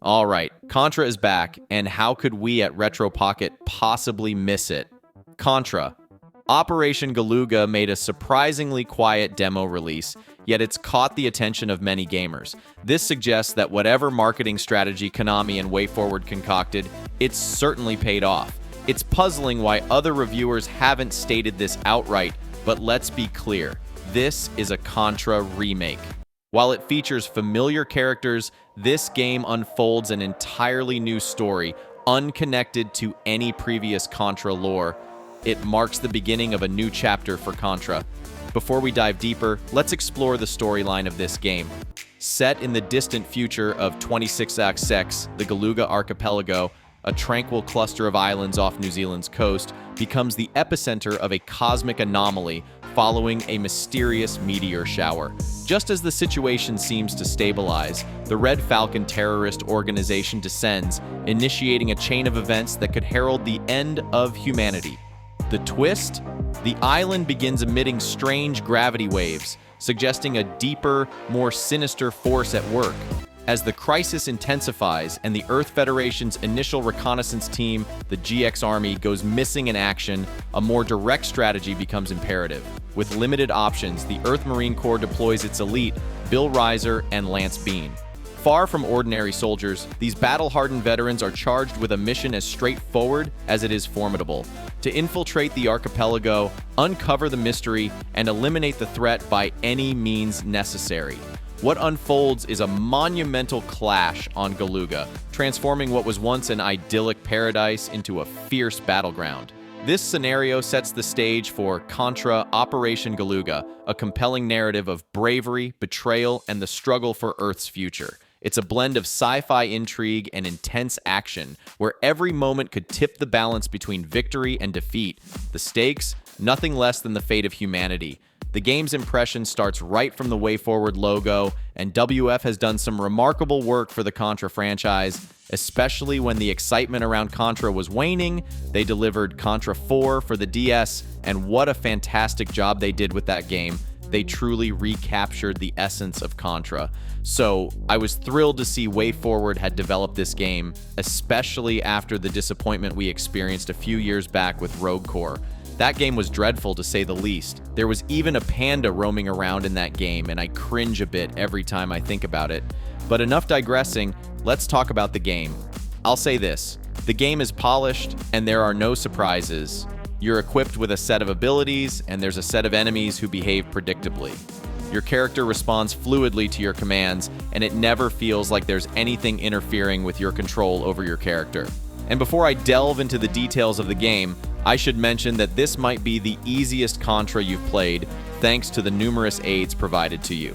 All right, Contra is back, and how could we at Retro Pocket possibly miss it? Contra. Operation Galuga made a surprisingly quiet demo release, yet it's caught the attention of many gamers. This suggests that whatever marketing strategy Konami and WayForward concocted, it's certainly paid off. It's puzzling why other reviewers haven't stated this outright, but let's be clear, this is a Contra remake. While it features familiar characters, this game unfolds an entirely new story, unconnected to any previous Contra lore. It marks the beginning of a new chapter for Contra. Before we dive deeper, let's explore the storyline of this game. Set in the distant future of 26XX, the Galuga archipelago, a tranquil cluster of islands off New Zealand's coast, becomes the epicenter of a cosmic anomaly following a mysterious meteor shower. Just as the situation seems to stabilize, the Red Falcon terrorist organization descends, initiating a chain of events that could herald the end of humanity. The twist? The island begins emitting strange gravity waves, suggesting a deeper, more sinister force at work. As the crisis intensifies and the Earth Federation's initial reconnaissance team, the GX Army, goes missing in action, a more direct strategy becomes imperative. With limited options, the Earth Marine Corps deploys its elite, Bill Riser and Lance Bean. Far from ordinary soldiers, these battle-hardened veterans are charged with a mission as straightforward as it is formidable: to infiltrate the archipelago, uncover the mystery, and eliminate the threat by any means necessary. What unfolds is a monumental clash on Galuga, transforming what was once an idyllic paradise into a fierce battleground. This scenario sets the stage for Contra Operation Galuga, a compelling narrative of bravery, betrayal, and the struggle for Earth's future. It's a blend of sci-fi intrigue and intense action, where every moment could tip the balance between victory and defeat. The stakes? Nothing less than the fate of humanity. The game's impression starts right from the WayForward logo, and WF has done some remarkable work for the Contra franchise, especially when the excitement around Contra was waning. They delivered Contra 4 for the DS, and what a fantastic job they did with that game. They truly recaptured the essence of Contra. So I was thrilled to see WayForward had developed this game, especially after the disappointment we experienced a few years back with Rogue Core. That game was dreadful, to say the least. There was even a panda roaming around in that game, and I cringe a bit every time I think about it. But enough digressing, let's talk about the game. I'll say this: the game is polished, and there are no surprises. You're equipped with a set of abilities, and there's a set of enemies who behave predictably. Your character responds fluidly to your commands, and it never feels like there's anything interfering with your control over your character. And before I delve into the details of the game, I should mention that this might be the easiest Contra you've played, thanks to the numerous aids provided to you.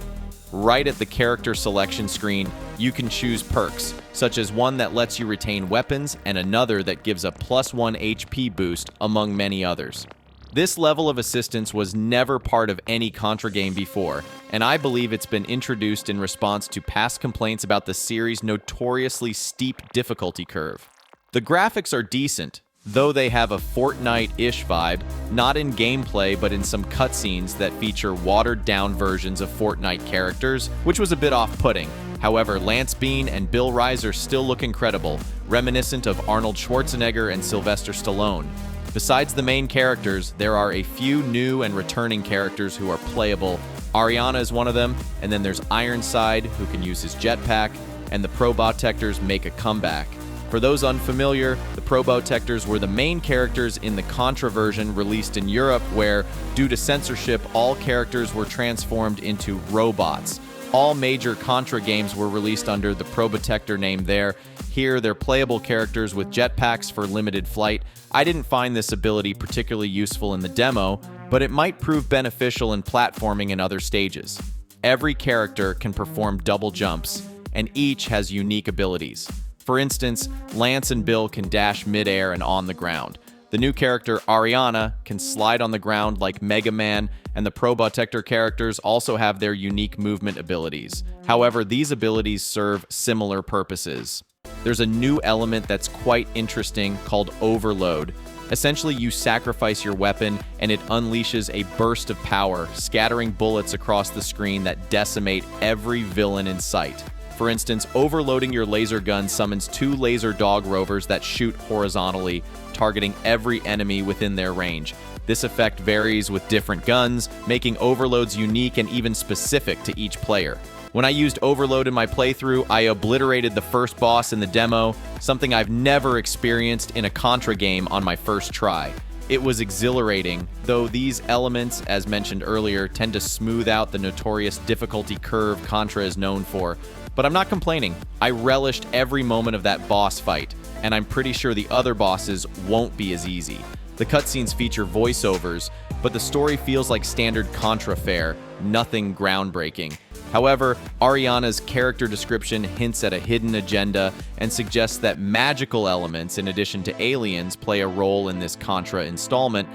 Right at the character selection screen, you can choose perks, such as one that lets you retain weapons and another that gives a +1 HP boost, among many others. This level of assistance was never part of any Contra game before, and I believe it's been introduced in response to past complaints about the series' notoriously steep difficulty curve. The graphics are decent, though they have a Fortnite-ish vibe, not in gameplay but in some cutscenes that feature watered-down versions of Fortnite characters, which was a bit off-putting. However, Lance Bean and Bill Riser still look incredible, reminiscent of Arnold Schwarzenegger and Sylvester Stallone. Besides the main characters, there are a few new and returning characters who are playable. Ariana is one of them, and then there's Ironside, who can use his jetpack, and the Probotectors make a comeback. For those unfamiliar, the Probotectors were the main characters in the Contra version released in Europe, where, due to censorship, all characters were transformed into robots. All major Contra games were released under the Probotector name there. Here, they're playable characters with jetpacks for limited flight. I didn't find this ability particularly useful in the demo, but it might prove beneficial in platforming in other stages. Every character can perform double jumps, and each has unique abilities. For instance, Lance and Bill can dash midair and on the ground. The new character, Ariana, can slide on the ground like Mega Man, and the Probotector characters also have their unique movement abilities. However, these abilities serve similar purposes. There's a new element that's quite interesting called Overload. Essentially, you sacrifice your weapon, and it unleashes a burst of power, scattering bullets across the screen that decimate every villain in sight. For instance, overloading your laser gun summons 2 laser dog rovers that shoot horizontally, targeting every enemy within their range. This effect varies with different guns, making overloads unique and even specific to each player. When I used overload in my playthrough, I obliterated the first boss in the demo, something I've never experienced in a Contra game on my first try. It was exhilarating, though these elements, as mentioned earlier, tend to smooth out the notorious difficulty curve Contra is known for. But I'm not complaining. I relished every moment of that boss fight, and I'm pretty sure the other bosses won't be as easy. The cutscenes feature voiceovers, but the story feels like standard Contra fare, nothing groundbreaking. However, Ariana's character description hints at a hidden agenda and suggests that magical elements, in addition to aliens, play a role in this Contra installment.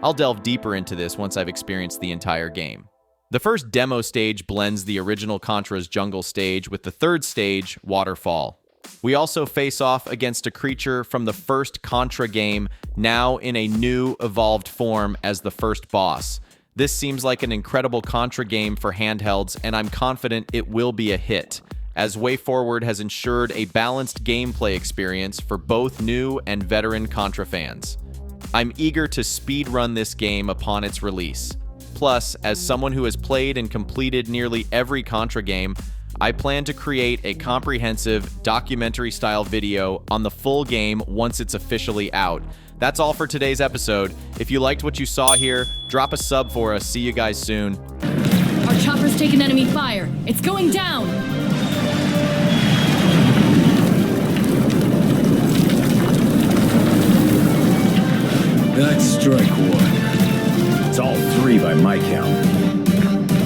I'll delve deeper into this once I've experienced the entire game. The first demo stage blends the original Contra's jungle stage with the third stage, Waterfall. We also face off against a creature from the first Contra game, now in a new, evolved form as the first boss. This seems like an incredible Contra game for handhelds, and I'm confident it will be a hit, as WayForward has ensured a balanced gameplay experience for both new and veteran Contra fans. I'm eager to speedrun this game upon its release. Plus, as someone who has played and completed nearly every Contra game, I plan to create a comprehensive documentary-style video on the full game once it's officially out. That's all for today's episode. If you liked what you saw here, drop a sub for us. See you guys soon. Our chopper's taken enemy fire. It's going down! That's strike one. It's all 3 by my count.